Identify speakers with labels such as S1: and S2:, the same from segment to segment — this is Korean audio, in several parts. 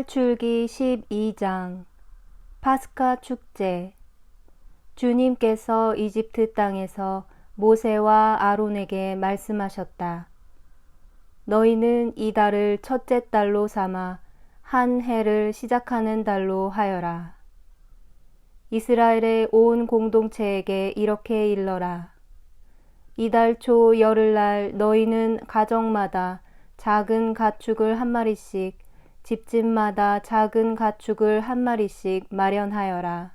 S1: 탈출기 12장 파스카 축제. 주님께서 이집트 땅에서 모세와 아론에게 말씀하셨다. 너희는 이 달을 첫째 달로 삼아 한 해를 시작하는 달로 하여라. 이스라엘의 온 공동체에게 이렇게 일러라. 이달 초 열흘날 너희는 가정마다 작은 가축을 한 마리씩, 집집마다 작은 가축을 한 마리씩 마련하여라.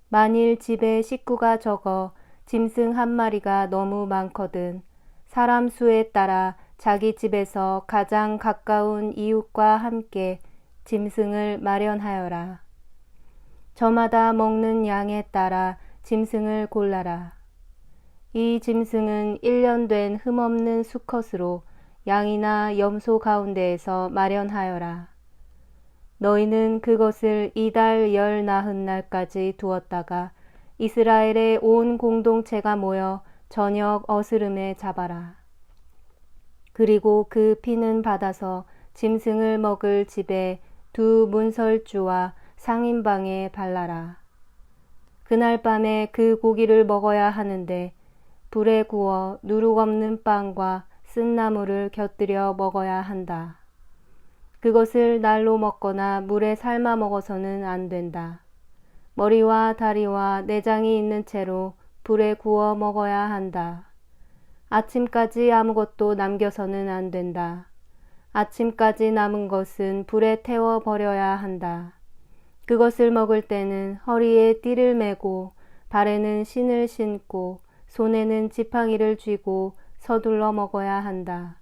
S1: 만일 집에 식구가 적어 짐승 한 마리가 너무 많거든 사람 수에 따라 자기 집에서 가장 가까운 이웃과 함께 짐승을 마련하여라. 저마다 먹는 양에 따라 짐승을 골라라. 이 짐승은 1년 된 흠없는 수컷으로 양이나 염소 가운데에서 마련하여라. 너희는 그것을 이달 열 나흔 날까지 두었다가 이스라엘의 온 공동체가 모여 저녁 어스름에 잡아라. 그리고 그 피는 받아서 짐승을 먹을 집에 두 문설주와 상인방에 발라라. 그날 밤에 그 고기를 먹어야 하는데 불에 구워 누룩 없는 빵과 쓴 나물을 곁들여 먹어야 한다. 그것을 날로 먹거나 물에 삶아 먹어서는 안 된다. 머리와 다리와 내장이 있는 채로 불에 구워 먹어야 한다. 아침까지 아무것도 남겨서는 안 된다. 아침까지 남은 것은 불에 태워 버려야 한다. 그것을 먹을 때는 허리에 띠를 메고 발에는 신을 신고 손에는 지팡이를 쥐고 서둘러 먹어야 한다.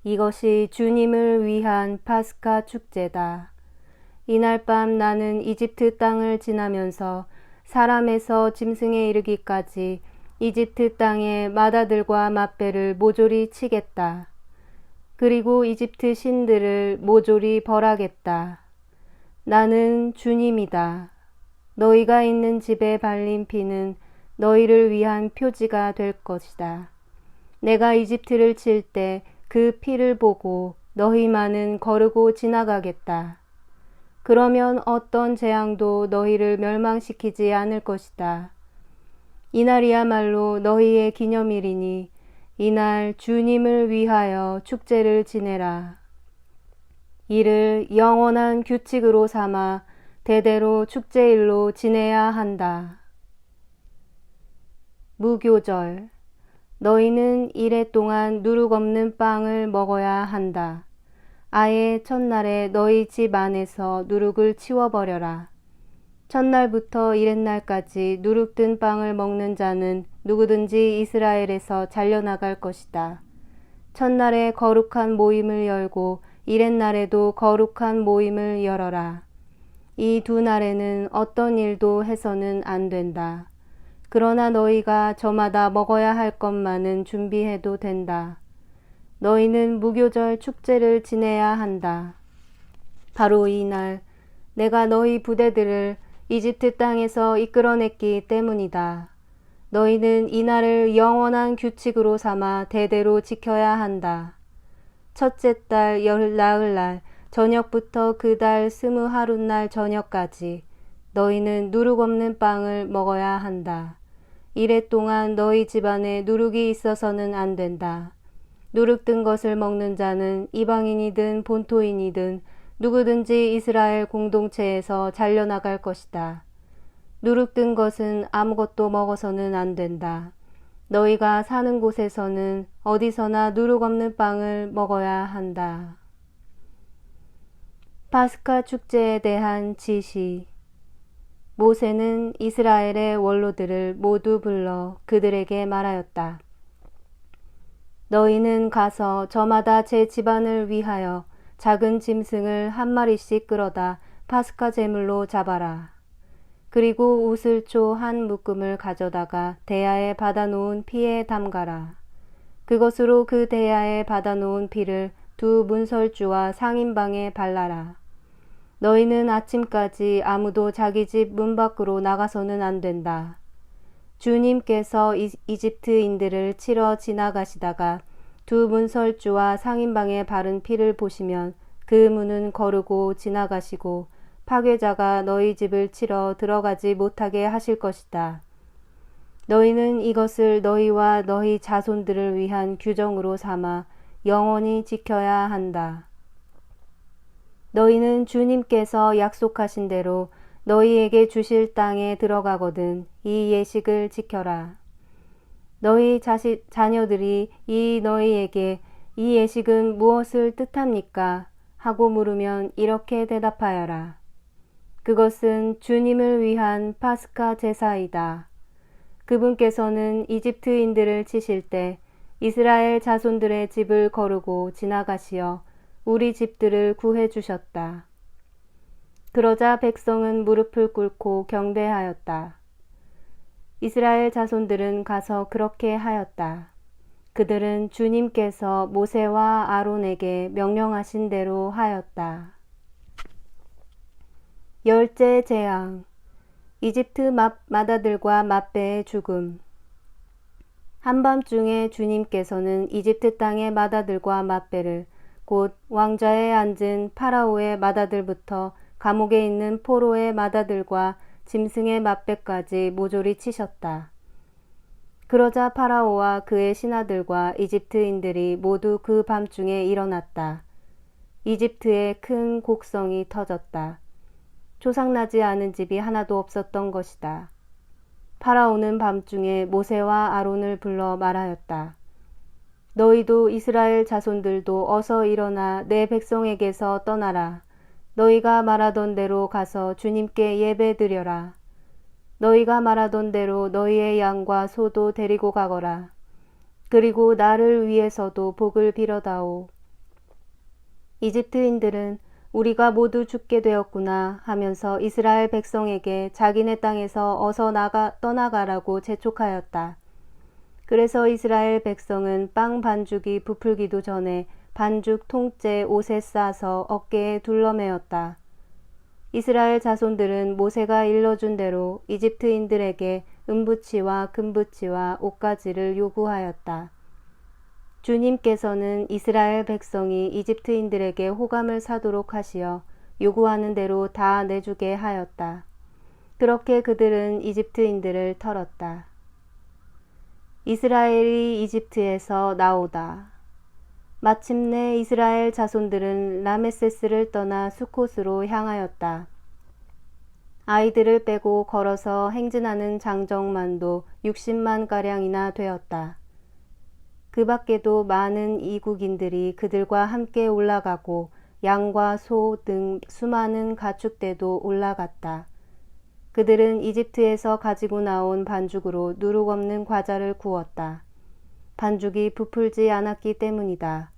S1: 이것이 주님을 위한 파스카 축제다. 이날 밤 나는 이집트 땅을 지나면서 사람에서 짐승에 이르기까지 이집트 땅의 마다들과 맛배를 모조리 치겠다. 그리고 이집트 신들을 모조리 벌하겠다. 나는 주님이다. 너희가 있는 집에 발린 피는 너희를 위한 표지가 될 것이다. 내가 이집트를 칠 때 그 피를 보고 너희만은 거르고 지나가겠다. 그러면 어떤 재앙도 너희를 멸망시키지 않을 것이다. 이날이야말로 너희의 기념일이니 이날 주님을 위하여 축제를 지내라. 이를 영원한 규칙으로 삼아 대대로 축제일로 지내야 한다. 무교절. 너희는 이래 동안 누룩 없는 빵을 먹어야 한다. 아예 첫날에 너희 집 안에서 누룩을 치워버려라. 첫날부터 이튿날까지 누룩 든 빵을 먹는 자는 누구든지 이스라엘에서 잘려나갈 것이다. 첫날에 거룩한 모임을 열고 이튿날에도 거룩한 모임을 열어라. 이 두 날에는 어떤 일도 해서는 안 된다. 그러나 너희가 저마다 먹어야 할 것만은 준비해도 된다. 너희는 무교절 축제를 지내야 한다. 바로 이 날 내가 너희 부대들을 이집트 땅에서 이끌어냈기 때문이다. 너희는 이 날을 영원한 규칙으로 삼아 대대로 지켜야 한다. 첫째 달 열나흘날 저녁부터 그 달 20하룻날 저녁까지 너희는 누룩 없는 빵을 먹어야 한다. 이래 동안 너희 집안에 누룩이 있어서는 안 된다. 누룩 든 것을 먹는 자는 이방인이든 본토인이든 누구든지 이스라엘 공동체에서 잘려나갈 것이다. 누룩 든 것은 아무것도 먹어서는 안 된다. 너희가 사는 곳에서는 어디서나 누룩 없는 빵을 먹어야 한다. 파스카 축제에 대한 지시. 모세는 이스라엘의 원로들을 모두 불러 그들에게 말하였다. 너희는 가서 저마다 제 집안을 위하여 작은 짐승을 한 마리씩 끌어다 파스카 제물로 잡아라. 그리고 우슬초 한 묶음을 가져다가 대야에 받아놓은 피에 담가라. 그것으로 그 대야에 받아놓은 피를 두 문설주와 상인방에 발라라. 너희는 아침까지 아무도 자기 집 문 밖으로 나가서는 안 된다. 주님께서 이집트인들을 치러 지나가시다가 두 문설주와 상인방에 바른 피를 보시면 그 문은 거르고 지나가시고 파괴자가 너희 집을 치러 들어가지 못하게 하실 것이다. 너희는 이것을 너희와 너희 자손들을 위한 규정으로 삼아 영원히 지켜야 한다. 너희는 주님께서 약속하신 대로 너희에게 주실 땅에 들어가거든 이 예식을 지켜라. 너희 자녀들이 너희에게 이 예식은 무엇을 뜻합니까? 하고 물으면 이렇게 대답하여라. 그것은 주님을 위한 파스카 제사이다. 그분께서는 이집트인들을 치실 때 이스라엘 자손들의 집을 거르고 지나가시어 우리 집들을 구해 주셨다. 그러자 백성은 무릎을 꿇고 경배하였다. 이스라엘 자손들은 가서 그렇게 하였다. 그들은 주님께서 모세와 아론에게 명령하신 대로 하였다. 열째 재앙, 이집트 마다들과 맛배의 죽음. 한밤중에 주님께서는 이집트 땅의 마다들과 맛배를 곧 왕좌에 앉은 파라오의 마다들부터 감옥에 있는 포로의 마다들과 짐승의 맛배까지 모조리 치셨다. 그러자 파라오와 그의 신하들과 이집트인들이 모두 그 밤중에 일어났다. 이집트에 큰 곡성이 터졌다. 조상나지 않은 집이 하나도 없었던 것이다. 파라오는 밤중에 모세와 아론을 불러 말하였다. 너희도 이스라엘 자손들도 어서 일어나 내 백성에게서 떠나라. 너희가 말하던 대로 가서 주님께 예배드려라. 너희가 말하던 대로 너희의 양과 소도 데리고 가거라. 그리고 나를 위해서도 복을 빌어다오. 이집트인들은 우리가 모두 죽게 되었구나 하면서 이스라엘 백성에게 자기네 땅에서 어서 떠나가라고 재촉하였다. 그래서 이스라엘 백성은 빵 반죽이 부풀기도 전에 반죽 통째 옷에 싸서 어깨에 둘러매었다. 이스라엘 자손들은 모세가 일러준 대로 이집트인들에게 은부치와 금부치와 옷가지를 요구하였다. 주님께서는 이스라엘 백성이 이집트인들에게 호감을 사도록 하시어 요구하는 대로 다 내주게 하였다. 그렇게 그들은 이집트인들을 털었다. 이스라엘이 이집트에서 나오다. 마침내 이스라엘 자손들은 라메세스를 떠나 수콧으로 향하였다. 아이들을 빼고 걸어서 행진하는 장정만도 60만가량이나 되었다. 그 밖에도 많은 이국인들이 그들과 함께 올라가고 양과 소 등 수많은 가축대도 올라갔다. 그들은 이집트에서 가지고 나온 반죽으로 누룩 없는 과자를 구웠다. 반죽이 부풀지 않았기 때문이다.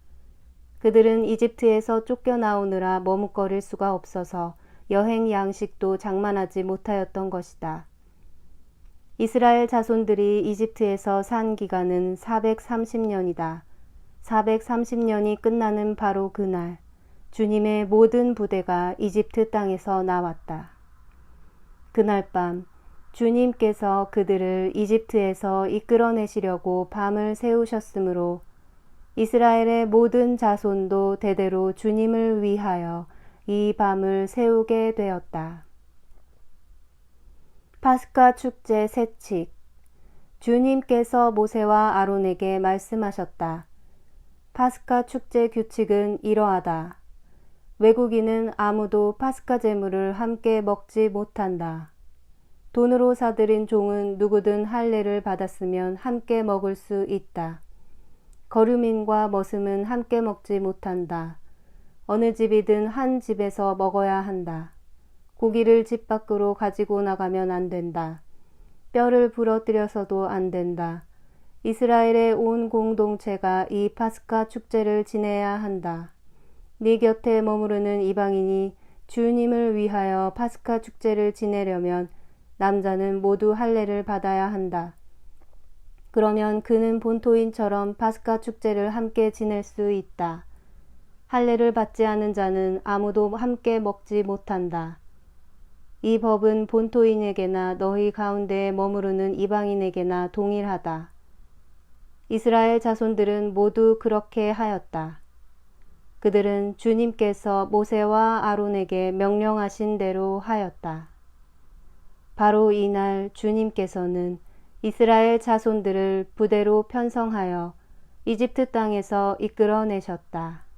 S1: 그들은 이집트에서 쫓겨나오느라 머뭇거릴 수가 없어서 여행 양식도 장만하지 못하였던 것이다. 이스라엘 자손들이 이집트에서 산 기간은 430년이다. 430년이 끝나는 바로 그날 주님의 모든 부대가 이집트 땅에서 나왔다. 그날 밤 주님께서 그들을 이집트에서 이끌어내시려고 밤을 새우셨으므로 이스라엘의 모든 자손도 대대로 주님을 위하여 이 밤을 새우게 되었다. 파스카 축제 세칙. 주님께서 모세와 아론에게 말씀하셨다. 파스카 축제 규칙은 이러하다. 외국인은 아무도 파스카 제물을 함께 먹지 못한다. 돈으로 사들인 종은 누구든 할례를 받았으면 함께 먹을 수 있다. 거류민과 머슴은 함께 먹지 못한다. 어느 집이든 한 집에서 먹어야 한다. 고기를 집 밖으로 가지고 나가면 안 된다. 뼈를 부러뜨려서도 안 된다. 이스라엘의 온 공동체가 이 파스카 축제를 지내야 한다. 네 곁에 머무르는 이방인이 주님을 위하여 파스카 축제를 지내려면 남자는 모두 할례를 받아야 한다. 그러면 그는 본토인처럼 파스카 축제를 함께 지낼 수 있다. 할례를 받지 않은 자는 아무도 함께 먹지 못한다. 이 법은 본토인에게나 너희 가운데에 머무르는 이방인에게나 동일하다. 이스라엘 자손들은 모두 그렇게 하였다. 그들은 주님께서 모세와 아론에게 명령하신 대로 하였다. 바로 이날 주님께서는 이스라엘 자손들을 부대로 편성하여 이집트 땅에서 이끌어내셨다.